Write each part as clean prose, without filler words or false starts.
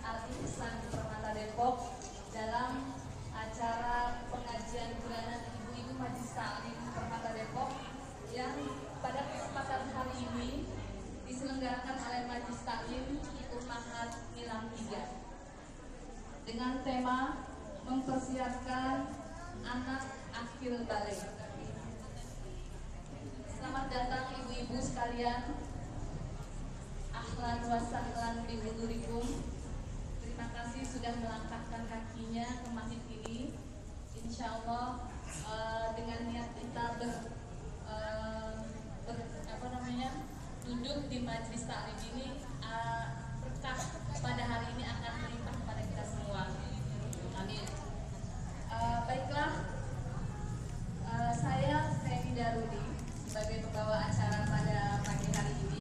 Al-Ihsan Permata Depok dalam acara pengajian bulanan Ibu-Ibu Majelis Taklim Permata Depok yang pada kesempatan hari ini diselenggarakan oleh Majelis Taklim Ummahat Nilam 3 dengan tema mempersiapkan anak akhir balik. Selamat datang ibu-ibu sekalian. Ahlan wa sahlan bi hudurikum. Terima kasih sudah melangkahkan kakinya ke masjid ini. Insya Allah dengan niat kita duduk di majelis taklim ini, berkah pada hari ini akan melimpah kepada kita semua. Amin. Baiklah, saya Feni Darudi sebagai pembawa acara pada pagi hari ini.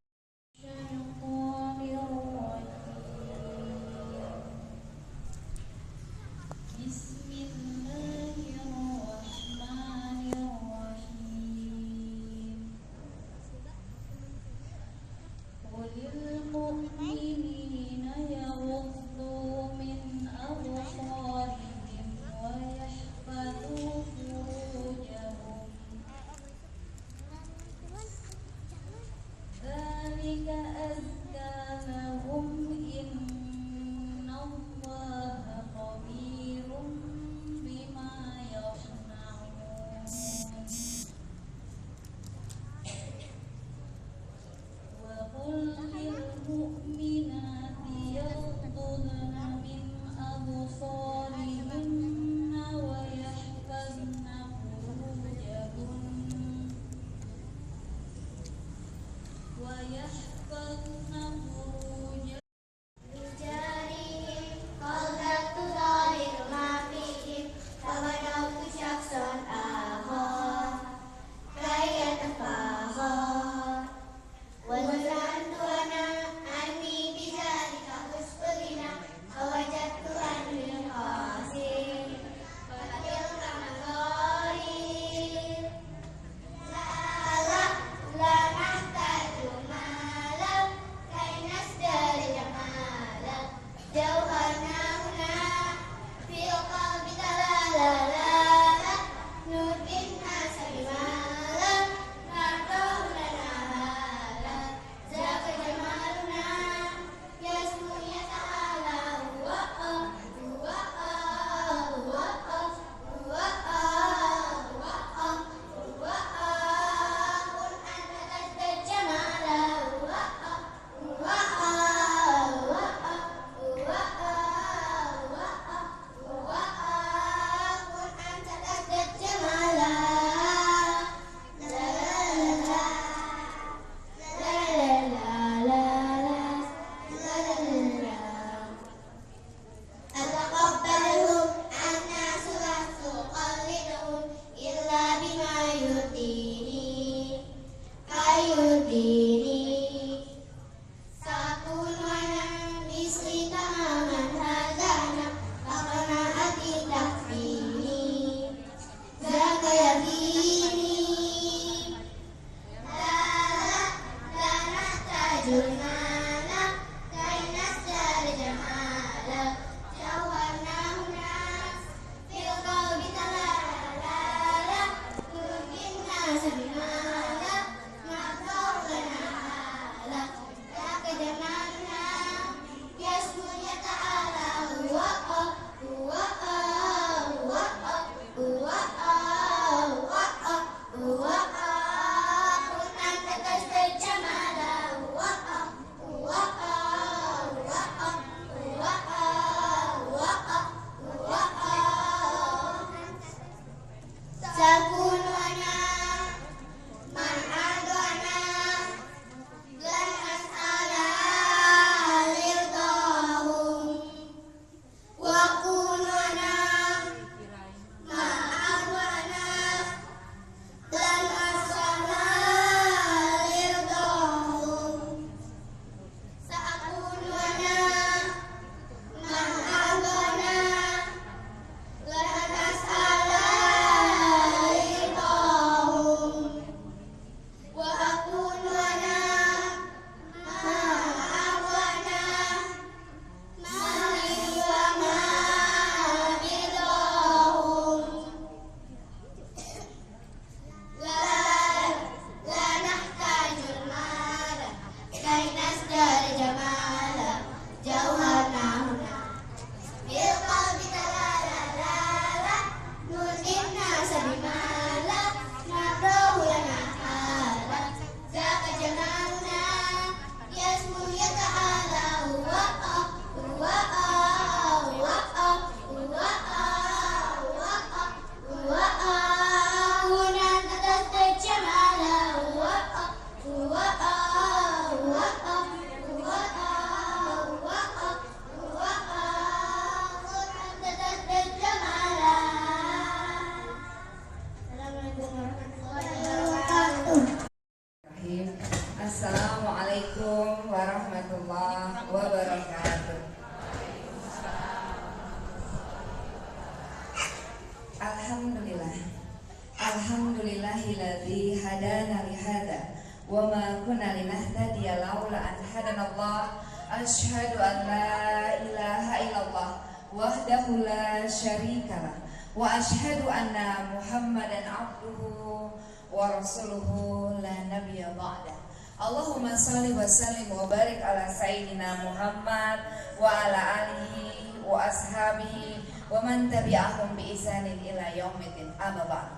wa ma kunna linahtadiya laula an hadanallah. Asyhadu an la ilaha illallah wahdahu la syarikalah wa asyhadu anna Muhammadan abduhu wa rasuluhu la nabiyya ba'da. Allahumma shalli wa sallim wa barik ala sayyidina Muhammad wa ala alihi wa ashabihi wa man tabi'ahum bi ihsanin ila yaumiddin. Amma ba'd.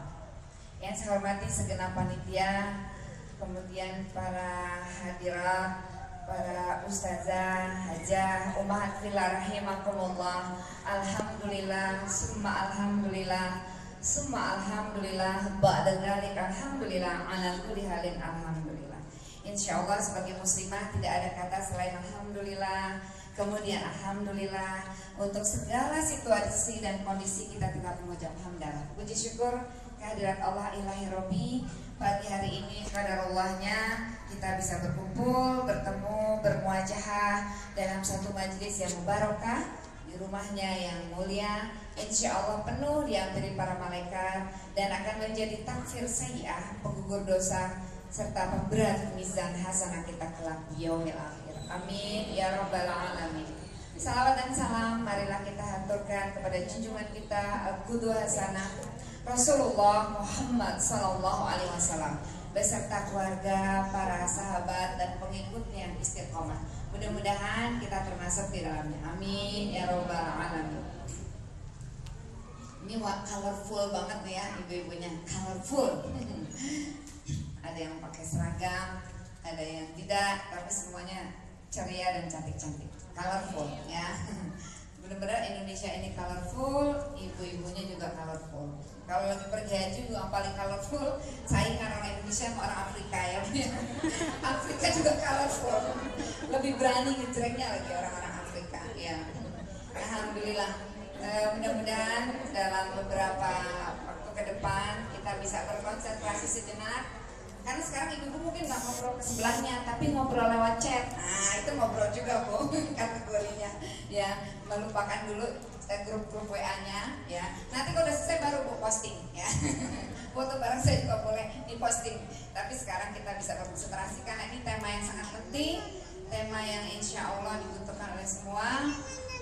Yang saya hormati segenap panitia, kemudian para hadirat, para ustazah, hajah, ummahat fillah rahimakumullah. Alhamdulillah, summa alhamdulillah, summa alhamdulillah, ba'da dzalik alhamdulillah, ala kulli halin alhamdulillah. Insyaallah sebagai muslimah tidak ada kata selain alhamdulillah. Kemudian alhamdulillah untuk segala situasi dan kondisi kita tetap mengucap hamdalah. Puji syukur kehadirat Allah ilahi Robbi. Pagi hari ini qadarullahnya kita bisa berkumpul, bertemu, bermuajahah dalam satu majelis yang mubarakah di rumahnya yang mulia. Insya Allah penuh dihampiri para malaikat dan akan menjadi takfir sayyi'ah, penggugur dosa serta pemberat mizan hasanah kita kelak yaumil akhir. Amin ya rabbal alamin. Salawat dan salam marilah kita haturkan kepada junjungan kita al-qudwah hasanah Rasulullah Muhammad sallallahu alaihi wasallam beserta keluarga, para sahabat dan pengikutnya yang istiqomah. Mudah-mudahan kita termasuk di dalamnya. Amin ya rabbal alamin. Ini colorful banget nih ya ibu-ibunya, colorful. Ada yang pakai seragam, ada yang tidak, tapi semuanya ceria dan cantik-cantik. Colorful ya. Benar-benar Indonesia ini colorful, ibu-ibunya juga colorful. Kalau lagi pergi haji juga yang paling colorful saingan orang Indonesia sama orang Afrika ya. Afrika juga colorful, lebih berani ngejrengnya lagi orang-orang Afrika ya. Alhamdulillah. Mudah-mudahan dalam beberapa waktu ke depan kita bisa berkonsentrasi sejenak. Karena sekarang ibu-ibu mungkin nggak ngobrol ke sebelahnya, tapi ngobrol lewat chat. Nah itu ngobrol juga bu, kategorinya ya. Melupakan dulu grup-grup WA-nya ya. Nanti kalau udah selesai baru bu posting ya. Foto bareng saya juga boleh diposting. Tapi sekarang kita bisa berkonsentrasi karena ini tema yang sangat penting, tema yang insya Allah dibutuhkan oleh semua.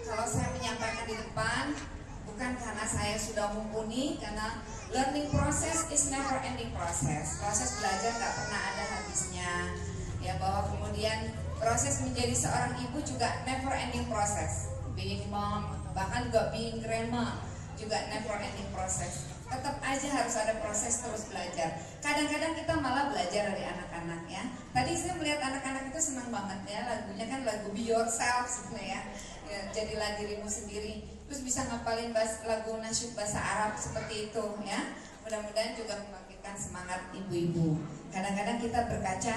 Kalau saya menyampaikan di depan bukan karena saya sudah mumpuni, karena learning process is never ending process. Proses belajar gak pernah ada habisnya. Ya bahwa kemudian proses menjadi seorang ibu juga never ending process. Being mom, bahkan juga being grandma juga never ending process. Tetap aja harus ada proses terus belajar. Kadang-kadang kita malah belajar dari anak-anak ya. Tadi saya melihat anak-anak itu senang banget ya, lagunya kan lagu Be Yourself sebenarnya ya. Jadilah dirimu sendiri. Terus bisa ngapalin lagu nasyid bahasa Arab seperti itu ya. Mudah-mudahan juga membangkitkan semangat ibu-ibu. Kadang-kadang kita berkaca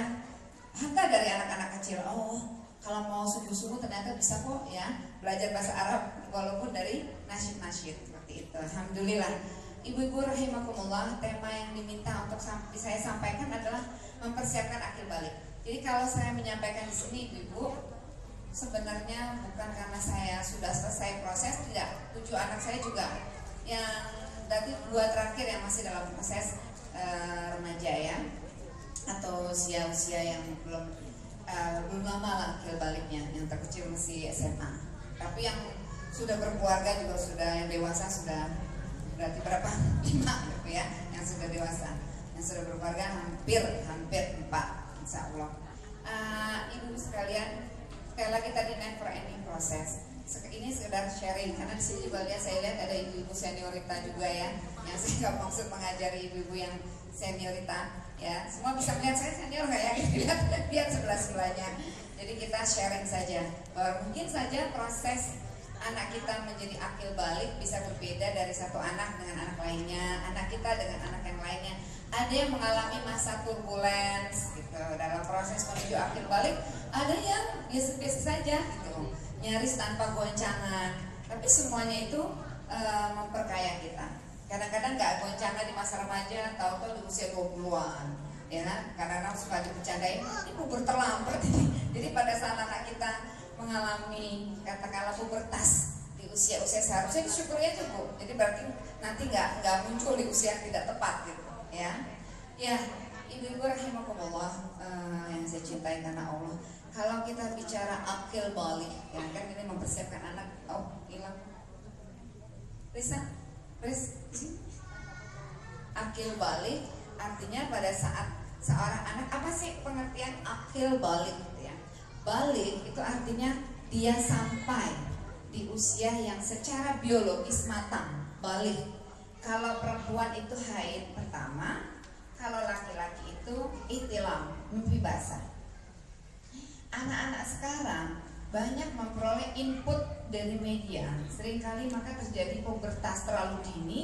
hatta dari anak-anak kecil. Oh, kalau mau sungguh-sungguh ternyata bisa kok ya belajar bahasa Arab walaupun dari nasyid-nasyid seperti itu. Alhamdulillah. Ibu-ibu rahimakumullah, tema yang diminta untuk saya sampaikan adalah mempersiapkan akil balik. Jadi kalau saya menyampaikan di sini ibu-ibu, sebenarnya bukan karena saya sudah selesai proses, tidak. 7 anak saya juga yang berarti 2 terakhir yang masih dalam proses remaja ya, atau usia-usia yang belum lama lah akil baliknya. Yang terkecil masih SMA. Tapi yang sudah berkeluarga juga sudah, yang dewasa sudah berarti berapa? 5 gitu ya, yang sudah dewasa. Yang sudah berkeluarga hampir 4 insya Allah. Ibu sekalian, sekali lagi tadi never ending proses. Ini sekedar sharing karena di sini juga saya lihat ada ibu-ibu seniorita juga ya. Yang saya nggak maksud mengajari ibu-ibu yang seniorita ya. Semua bisa melihat saya senior nggak ya? Lihat sebelah-sebelahnya. Jadi kita sharing saja bahwa mungkin saja proses anak kita menjadi akil balik bisa berbeda dari satu anak dengan anak lainnya, anak kita dengan anak yang lainnya. Ada yang mengalami masa turbulence gitu dalam proses menuju akil balik, ada yang biasa-biasa saja gitu, nyaris tanpa goncangan. Tapi semuanya itu memperkaya kita. Kadang-kadang nggak goncangan di masa remaja, tahu-tahu di usia 20-an. Ya, karena suka dibercandain, ini puber terlambat. Jadi pada saat anak kita mengalami katakanlah pubertas di usia-usia seharusnya disyukuri aja bu. Jadi berarti nanti nggak muncul di usia yang tidak tepat gitu ya. Ya ibu-ibu rahimakumullah, yang saya cintai karena Allah. Kalau kita bicara akil balik, ya kan ini mempersiapkan anak. Oh, hilang. Risa, akil balik artinya pada saat seorang anak, apa sih pengertian akil balik gitu ya? Balik itu artinya dia sampai di usia yang secara biologis matang, balik. Kalau perempuan itu haid pertama, kalau laki-laki itu ihtilam, mimpi basah. Anak-anak sekarang banyak memperoleh input dari media, seringkali maka terjadi pubertas terlalu dini,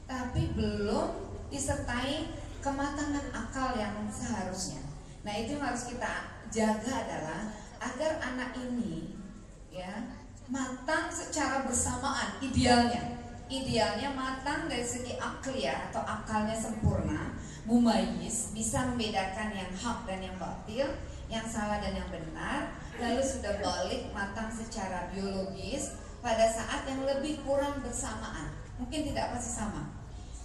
tapi belum disertai kematangan akal yang seharusnya. Nah, itu yang harus kita jaga adalah agar anak ini ya matang secara bersamaan, idealnya matang dari segi akliyah atau akalnya sempurna, mumayyiz, bisa membedakan yang hak dan yang batil, yang salah dan yang benar, lalu sudah balik matang secara biologis pada saat yang lebih kurang bersamaan, mungkin tidak pasti sama.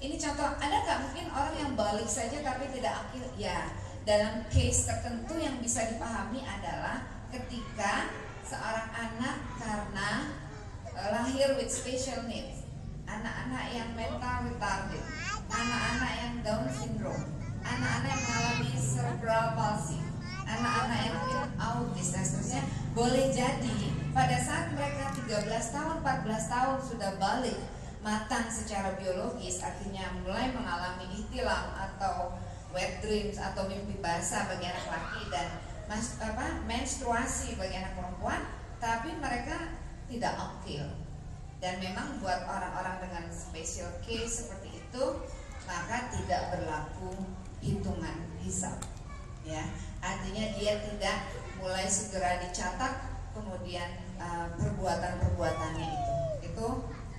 Ini contoh, ada nggak mungkin orang yang balik saja tapi tidak akil? Ya, dalam case tertentu yang bisa dipahami adalah ketika seorang anak karena lahir with special needs, anak-anak yang mental retarded, anak-anak yang Down syndrome, anak-anak yang mengalami cerebral palsy, anak-anak yang mungkin autis dan seterusnya, boleh jadi pada saat mereka 13 tahun, 14 tahun sudah balik matang secara biologis, artinya mulai mengalami ihtilam atau wet dreams atau mimpi basah bagi anak laki dan menstruasi bagi anak perempuan, tapi mereka tidak akil. Dan memang buat orang-orang dengan special case seperti itu, maka tidak berlaku hitungan hisab. Ya, artinya dia tidak mulai segera dicatat kemudian perbuatan-perbuatannya itu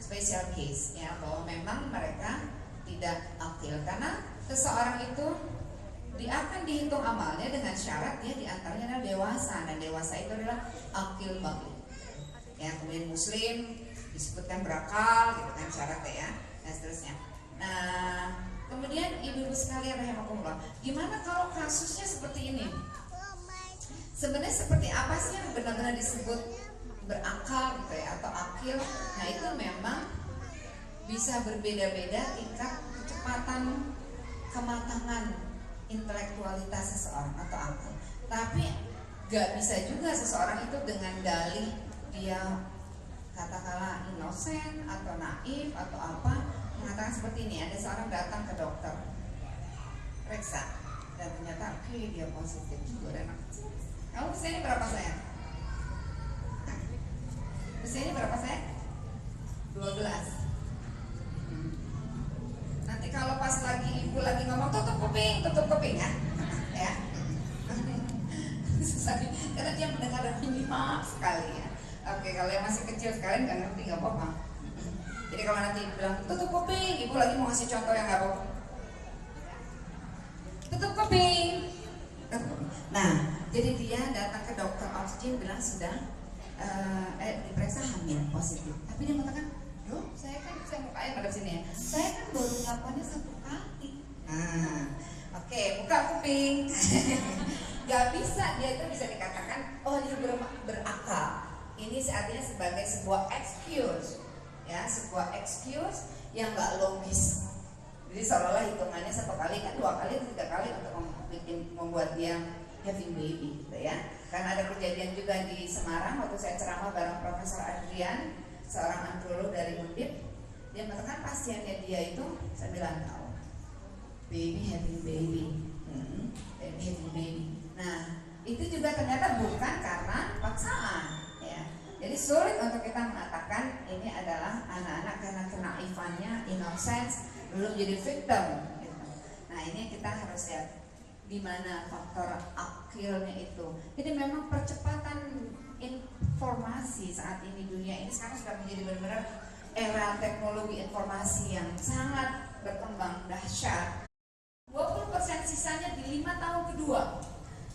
special case ya, bahwa memang mereka tidak akil, karena seseorang itu akan dihitung amalnya dengan syarat dia diantaranya adalah dewasa, dan dewasa itu adalah akil balik ya. Kemudian muslim disebutkan berakal gitu kan syaratnya ya, dan seterusnya. Nah, kemudian ibu-ibu sekalian rahimakumullah, gimana kalau kasusnya seperti ini? Sebenarnya seperti apa sih yang benar-benar disebut berakal gitu ya, atau akil? Nah, itu memang bisa berbeda-beda tingkat kecepatan kematangan intelektualitas seseorang atau akal. Tapi gak bisa juga seseorang itu dengan dalih dia katakanlah inosen atau naif atau apa mengatakan seperti ini. Ada seorang datang ke dokter, periksa, dan ternyata oke, dia positif juga. Dan kamu usianya berapa sayang? Usianya berapa sayang? 12. Nanti kalau pas lagi ibu lagi ngomong tutup kuping ya, ya. Susah karena dia mendengar minimal sekali ya. Oke, kalau yang masih kecil sekalian nggak ngerti nggak apa-apa. Jadi kalau nanti ibu bilang tutup kuping, ibu lagi mau ngasih contoh yang nggak apa-apa. Tutup kuping. Nah, jadi dia datang ke dokter oksigen bilang sudah diperiksa hamil positif. Tapi dia mengatakan, loh, saya mau kayak pada sini ya. Saya kan baru melakukannya 1 kali. Nah, oke, buka kuping. Gak bisa, dia itu bisa dikatakan, oh dia berakal. Ini artinya sebagai sebuah excuse, ya, sebuah excuse yang gak logis. Jadi seolah-olah hitungannya 1 kali kan 2 kali, 3 kali untuk membuat dia having baby, gitu ya. Karena ada kejadian juga di Semarang waktu saya ceramah bareng Profesor Adrian, seorang androlog dari Undip. Dia mengatakan pasiennya dia itu 9 tahun, baby having baby, baby having baby. Nah, itu juga ternyata bukan karena paksaan, ya. Jadi sulit untuk kita mengatakan ini adalah anak-anak karena kenaifannya, innocence, belum jadi victim, gitu. Nah, ini kita harus lihat di mana faktor akilnya itu. Jadi memang percepatan informasi saat ini, dunia ini sekarang sudah menjadi benar-benar era teknologi informasi yang sangat berkembang dahsyat. 20% sisanya di 5 tahun kedua.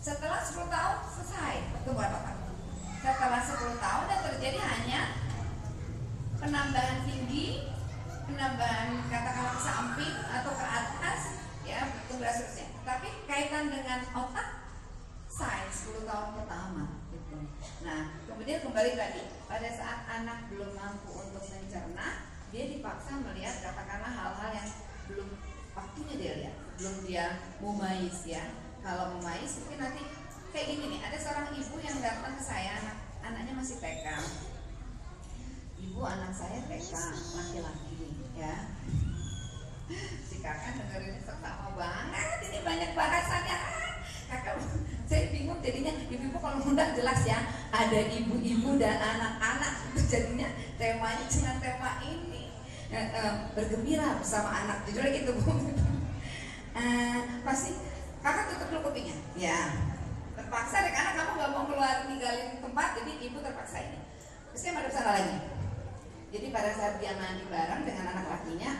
Setelah 10 tahun selesai kebuatan. Setelah 10 tahun dan terjadi hanya penambahan tinggi, penambahan katakanlah ke samping atau ke atas, ya bertumbuh dan seterusnya. Tapi kaitan dengan otak, sains 10 tahun pertama gitu. Nah, kemudian kembali tadi, pada saat anak belum mampu untuk mencerna, dia dipaksa melihat katakanlah hal-hal yang belum waktunya dia lihat, belum dia mumayyiz ya. Kalau mumayyiz mungkin nanti kayak gini nih, ada seorang ibu yang datang ke saya, anaknya masih TK. Ibu, anak saya TK, laki-laki ya. Si kakak dengerin sama banget, ini banyak bahasannya. Kakak, saya bingung jadinya. Ibu-ibu kalau undang jelas ya, ada ibu-ibu dan anak-anak. Jadinya temanya dengan tema ini, bergembira bersama anak. Jujur gitu Bu. Pasti kakak tutup dulu kupingnya. Ya, terpaksa deh karena kamu gak mau keluar ninggalin tempat, jadi ibu terpaksa ini. Terus dia ada salah lagi. Jadi pada saat dia mandi bareng dengan anak lakinya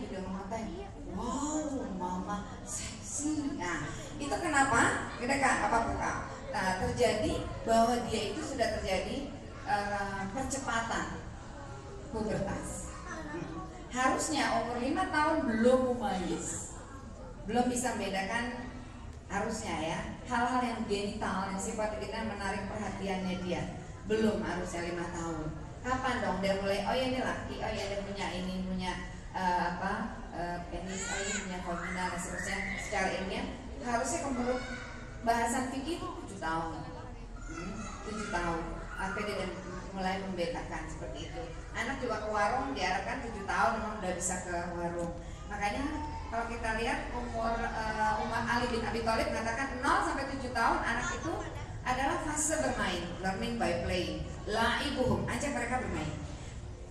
juga mengatain, wow, mama seksi. Nah, itu kenapa? Kita apa buka? Nah, terjadi bahwa dia itu sudah terjadi percepatan pubertas. Harusnya umur 5 tahun belum mumayyiz, belum bisa membedakan harusnya ya hal-hal yang genital yang sifatnya kita menarik perhatiannya dia, belum harusnya 5 tahun. Kapan dong dia mulai, oh ya ini laki, oh ya dia punya ini, punya penis, oh ini punya vagina dan seterusnya. Secara ilmiah harusnya menurut bahasan fikih itu 7 tahun. 7 tahun sampai dia mulai membedakan seperti itu. Anak juga ke warung diharapkan 7 tahun memang udah bisa ke warung. Makanya kalau kita lihat umur Umar Ali bin Abi Thalib mengatakan 0 sampai 7 tahun anak itu adalah fase bermain, learning by playing. La'ibuhum, ajak mereka bermain.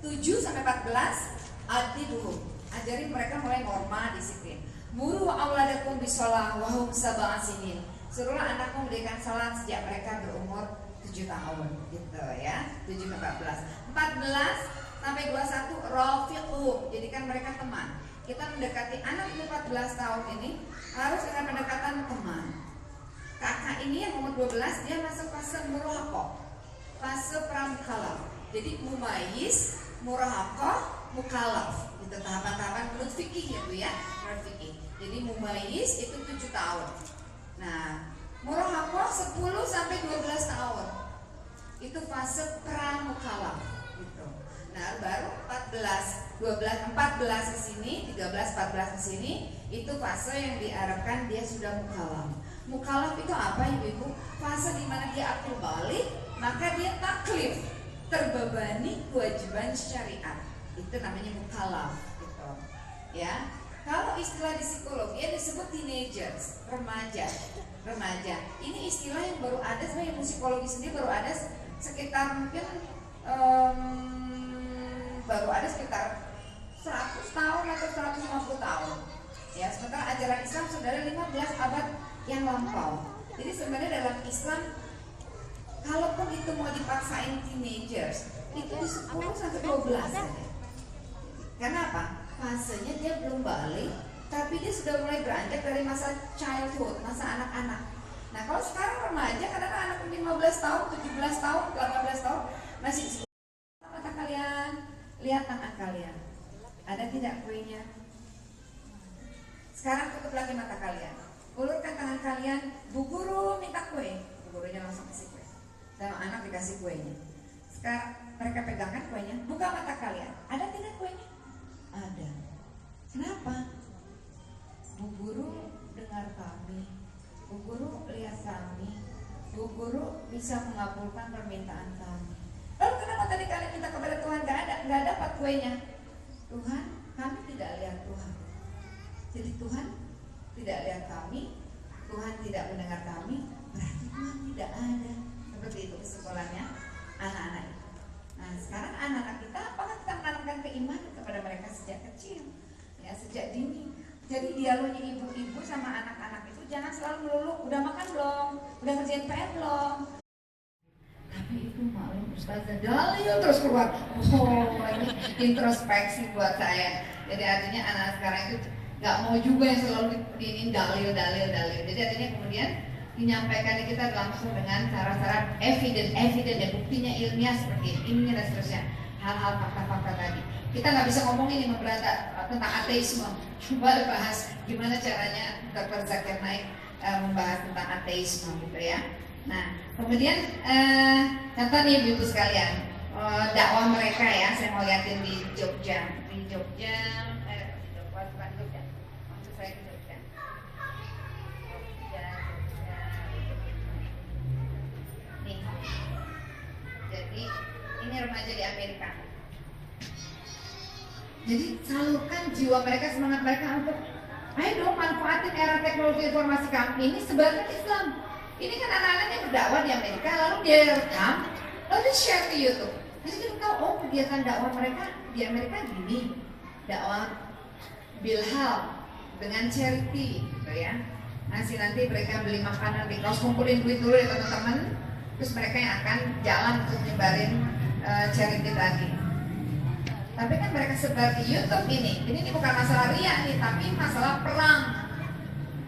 7 sampai 14 adibuhum, ajarin mereka mulai norma, disiplin. Muru auladakum bisolah wahum sab'a sinin. Suruhlah anakmu mendirikan salat sejak mereka berumur 7 tahun gitu ya. 7 sampai 14. 14 sampai 21 rafiqhum, jadikan mereka teman. Kita mendekati anak 14 tahun ini harus dengan pendekatan teman. Kakak ini yang umur 12 dia masuk fase murahaqah, fase pramukallaf. Jadi mumayyiz, murahaqah, mukallaf. Itu tahapan-tahapan menurut fikih ya Bu ya, menurut fikih. Jadi mumayyiz itu 7 tahun. Nah, murahaqah 10 sampai 12 tahun. Itu fase pramukallaf gitu. Nah, baru 14, 12, 14 ke sini, 13, 14 ke sini itu fase yang diharapkan dia sudah mukallaf. Mukallaf itu apa Ibu-ibu? Fase di mana dia akil balik, maka dia taklif, terbebani kewajiban syariat. Itu namanya mukallaf gitu. Ya. Kalau istilah di psikologi ya disebut teenagers, remaja. Ini istilah yang baru ada, sebenarnya psikologi sendiri baru ada sekitar mungkin baru ada sekitar 100 tahun atau 150 tahun. Ya, sementara ajaran Islam sudah ada 15 abad yang lampau. Jadi sebenarnya dalam Islam, kalaupun itu mau dipaksain teenagers, itu di 10 sampai 12 saja. Karena apa? Fasenya dia belum balik, tapi dia sudah mulai beranjak dari masa childhood, masa anak-anak. Nah, kalau sekarang remaja, kadang-kadang anak 15 tahun, 17 tahun, 18 tahun masih di mata kalian, lihat tangan kalian. Ada tidak kuenya? Sekarang tutup lagi mata kalian. Ulurkan tangan kalian, Bu Guru minta kue. Bu Gurunya langsung kasih kue. Sama anak dikasih kuenya. Sekarang mereka pegangkan kuenya, buka mata kalian. Ada tidak kuenya? Ada. Kenapa? Bu Guru dengar kami. Bu Guru lihat kami. Bu Guru bisa mengabulkan permintaan kami. Lalu kenapa tadi kalian minta kepada Tuhan nggak dapat kuenya? Tuhan, kami tidak lihat Tuhan. Jadi Tuhan tidak lihat kami, Tuhan tidak mendengar kami, berarti Tuhan tidak ada. Seperti itu kesimpulannya anak-anak itu. Nah, sekarang anak-anak kita, apakah kita menanamkan keimanan kepada mereka sejak kecil, ya sejak dini. Jadi dialognya ibu-ibu sama anak-anak itu jangan selalu melulu, udah makan belum, udah ngerjain PR belum. Tapi itu maklum Ustazah dalil terus keluar. Oh, ini introspeksi buat saya. Jadi artinya anak sekarang itu nggak mau juga yang selalu diinin dalil. Jadi artinya kemudian menyampaikan kita langsung dengan cara-cara evident ya, buktinya ilmiah seperti ini dan seterusnya, hal-hal fakta-fakta tadi. Kita nggak bisa ngomong ini tentang ateisme. Coba bahas gimana caranya Dr. Zakir Naik membahas tentang ateisme gitu ya. Nah, kemudian contoh nih ibu sekalian, dakwah mereka ya, saya mau liatin di Jogja, bukan Jogja, maksud saya di Jogja. Nih, jadi ini remaja di Amerika. Jadi salurkan jiwa mereka, semangat mereka untuk ayo dong manfaatin era teknologi informasi kami ini, sebarkan Islam. Ini kan anak-anak yang berdakwah di Amerika, lalu dia rekam, lalu dia share ke YouTube. Jadi kita tahu, oh kegiatan dakwah mereka di Amerika gini, dakwah Bilhal dengan charity, gitu ya. Nanti mereka beli makanan di kaos, kumpulin duit dulu ya teman-teman, terus mereka yang akan jalan untuk nyebarin charity tadi. Tapi kan mereka sebar di YouTube ini bukan masalah ria nih, tapi masalah perang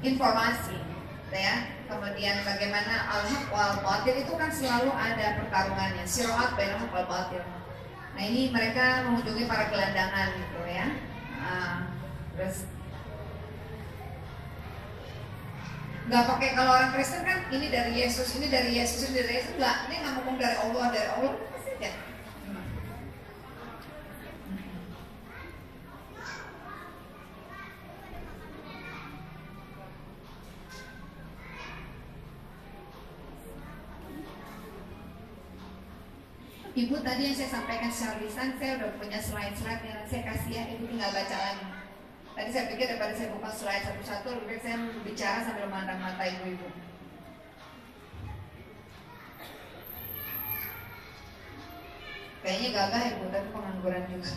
informasi, gitu ya. Kemudian bagaimana al-haq wal batil itu kan selalu ada pertarungannya, siroat bainal haq wal batil. Nah ini mereka mengunjungi para gelandangan gitu ya. Terus nggak pakai, kalau orang Kristen kan ini dari Yesus, ini dari Yesus, ini dari Yesus, nggak, ini nggak ngomong dari Allah saja. Ibu tadi yang saya sampaikan secara lisan, saya udah punya slide-slide yang saya kasih ya, ibu tinggal baca lagi. Tadi saya pikir daripada saya buka slide satu-satu, lebih baik saya bicara sambil memandang mata ibu-ibu. Kayaknya gagah ibu, tapi pengangguran juga.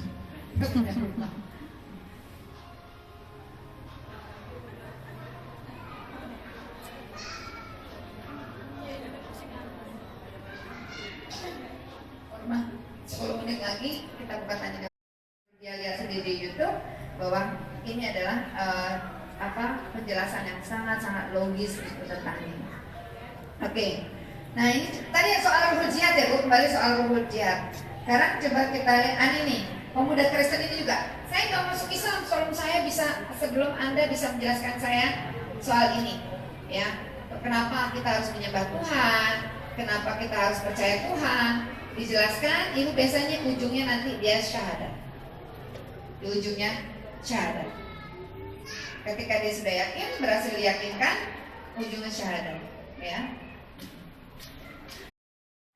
Nah, 10 menit lagi kita buka tanya. Dia lihat sendiri di YouTube bahwa ini adalah penjelasan yang sangat-sangat logis itu tentang ini. Oke. Nah ini tadi soal ruhul jihad ya Bu, kembali soal ruhul jihad. Sekarang coba kita lihat ini pemuda Kristen ini juga. Saya nggak masuk Islam, sebelum Anda bisa menjelaskan saya soal ini, ya. Kenapa kita harus menyembah Tuhan? Kenapa kita harus percaya Tuhan? Dijelaskan, ini biasanya ujungnya nanti dia syahadat. Di ujungnya syahadat. Ketika dia sudah yakin, berhasil diyakinkan, ujungnya syahadat, ya.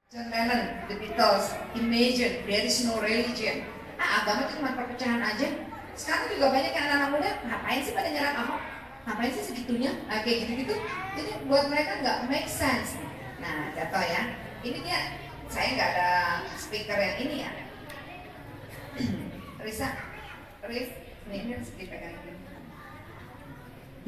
John Lennon, The Beatles, Imagine, There is no religion. Agama itu cuma perpecahan aja. Sekarang juga banyak anak-anak muda, ngapain sih pada nyerang Ahok? Ngapain sih segitunya? Kayak gitu-gitu. Jadi buat mereka nggak make sense. Nah, jatuh ya. Ini dia. Saya nggak ada speaker yang ini ya. Ini dipegang ini.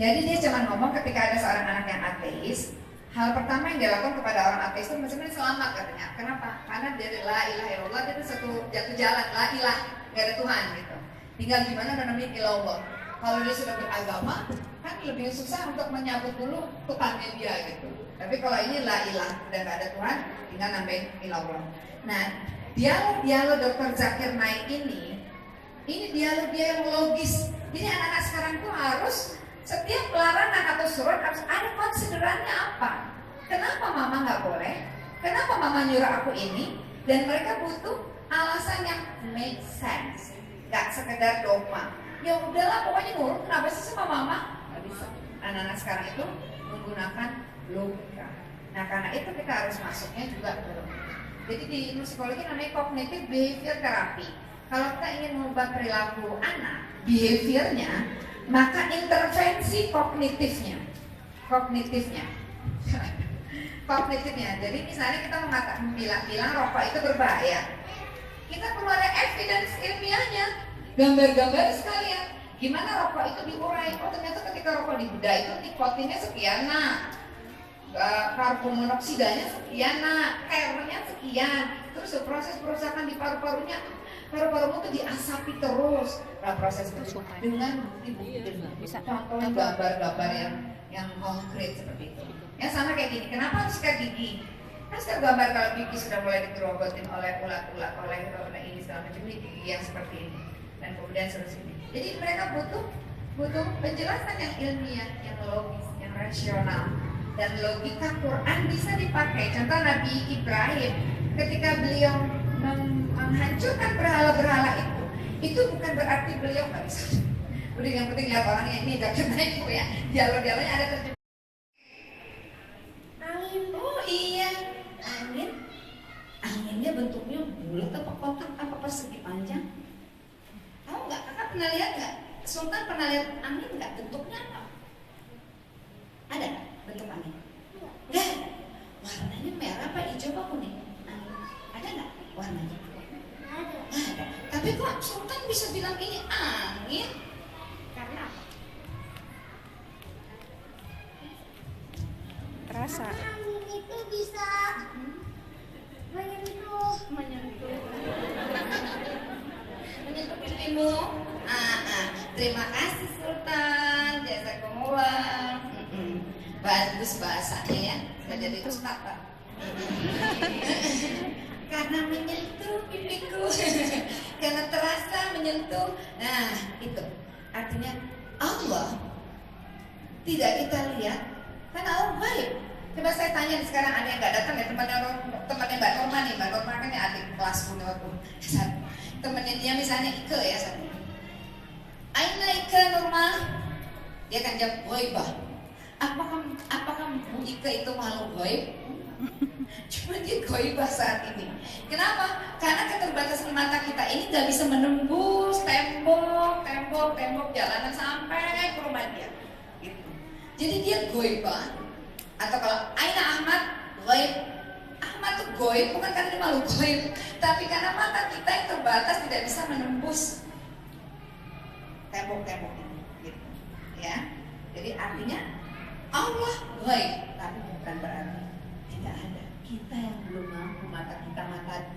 Jadi dia cuma ngomong ketika ada seorang anak yang ateis, hal pertama yang dilakukan kepada orang ateis itu sebenarnya selamat katanya. Kenapa? Karena dari la ilaha illallah itu satu jatuh jalan, la ilah, nggak ada Tuhan gitu. Tinggal gimana namanya ilallah. Kalau dia sudah beragama, kan lebih susah untuk menyambut dulu Tuhannya dia gitu. Tapi kalau ini la ilah, udah nggak ada Tuhan, tinggal nambahin ilallah. Nah, dialog Dr. Zakir Naik ini dialog dia yang logis. Jadi anak-anak sekarang tuh harus setiap larangan atau surat harus ada konsiderannya apa. Kenapa mama nggak boleh? Kenapa mama nyuruh aku ini? Dan mereka butuh alasan yang make sense, nggak sekedar dogma. Ya udahlah pokoknya nurut, kenapa sih sama mama? Nggak bisa. Anak-anak sekarang itu menggunakan logika. Nah karena itu kita harus masuknya juga ke logika. Jadi di ilmu psikologi namanya cognitive behavior therapy. Kalau kita ingin mengubah perilaku anak, behaviornya, maka intervensi kognitifnya. Jadi misalnya kita bilang rokok itu berbahaya, kita perlu ada evidence ilmiahnya, gambar-gambar sekalian. Gimana rokok itu diurai? Oh ternyata ketika rokok dibedah itu nikotinnya sekian nak, karbon monoksidanya sekian nak, airnya sekian. Terus proses perusakan di paru-parunya, paru-parumu itu diasapi terus. Nah proses itu dengan contoh gambar-gambar yang konkret seperti itu. Ya sama kayak gini. Kenapa harus sikat gigi? Saya gambar kalau Vicky sudah mulai digerogotin oleh ulat-ulat, oleh ini segala macam ini yang seperti ini, dan kemudian seterusnya. Jadi mereka butuh penjelasan yang ilmiah, yang logis, yang rasional, dan logika Quran bisa dipakai. Contoh Nabi Ibrahim ketika beliau menghancurkan berhala-berhala itu bukan berarti beliau nggak bisa. Udah yang penting lihat orangnya ini jaket naik ya, dialog-dialognya ada terjemahan. Angin, oh iya, anginnya bentuknya bulat apa kotak apa persegi panjang? Tahu nggak? Kakak pernah lihat nggak? Sultan pernah lihat angin nggak? Bentuknya apa? Ada nggak bentuk angin? Nggak ada. Warnanya merah apa hijau apa kuning? Angin ada nggak warnanya? Ada. Ada. Tapi kok Sultan bisa bilang ini angin? Karena apa? Terasa. Angin itu bisa menyentuh pipimu. Terima kasih Sultan, jazakumullah. Bagus bahasanya ya, sudah jadi ustaz Pak. Karena menyentuh pipiku, karena terasa menyentuh. Nah itu artinya Allah tidak kita lihat karena Allah baik. Coba saya tanya sekarang ada yang nggak datang ya, temannya Mbak Norma nih, Mbak Norma kan ya adik kelasku waktu temennya dia misalnya Ike ya satu. Aina Ike Norma, dia kan jawab ghaibah. Apakah Ike itu makhluk gaib? Cuma dia ghaibah saat ini. Kenapa? Karena keterbatasan mata kita ini nggak bisa menembus tembok jalanan sampai ke rumah dia. Gitu. Jadi dia ghaibah. Atau kalau Aina Ahmad, gaib. Ahmad tuh gaib bukan karena dia makhluk gaib, tapi karena mata kita yang terbatas tidak bisa menembus tembok-tembok ini, gitu. Ya. Jadi artinya Allah gaib, tapi bukan berarti tidak ada. Kita yang belum mampu, mata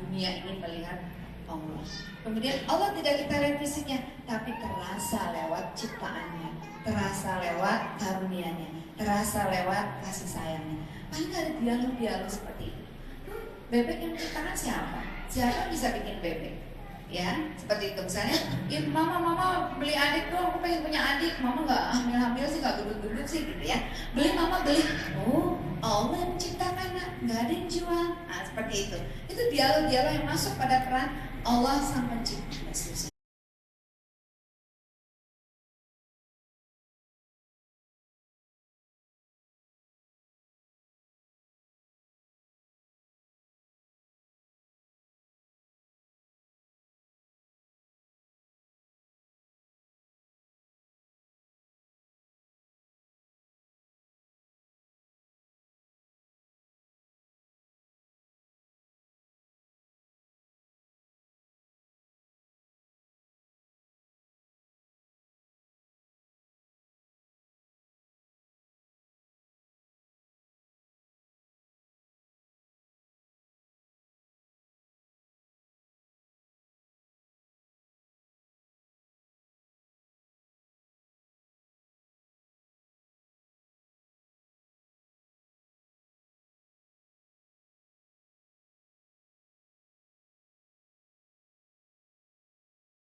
dunia ini melihat Allah. Kemudian Allah tidak kita lihat fisiknya, tapi terasa lewat ciptaannya, terasa lewat karunia-Nya, terasa lewat kasih sayangnya. Paling ada dialog seperti itu. Bebek yang menciptakan siapa? Siapa bisa bikin bebek? Ya, seperti itu misalnya. Mama beli adik dong, aku pengen punya adik. Mama nggak hamil sih, nggak duduk sih gitu ya. Mama beli. Oh, Allah yang menciptakan, nggak ada yang jual. Nah, seperti itu. Itu dialog yang masuk pada peran Allah sang pencipta.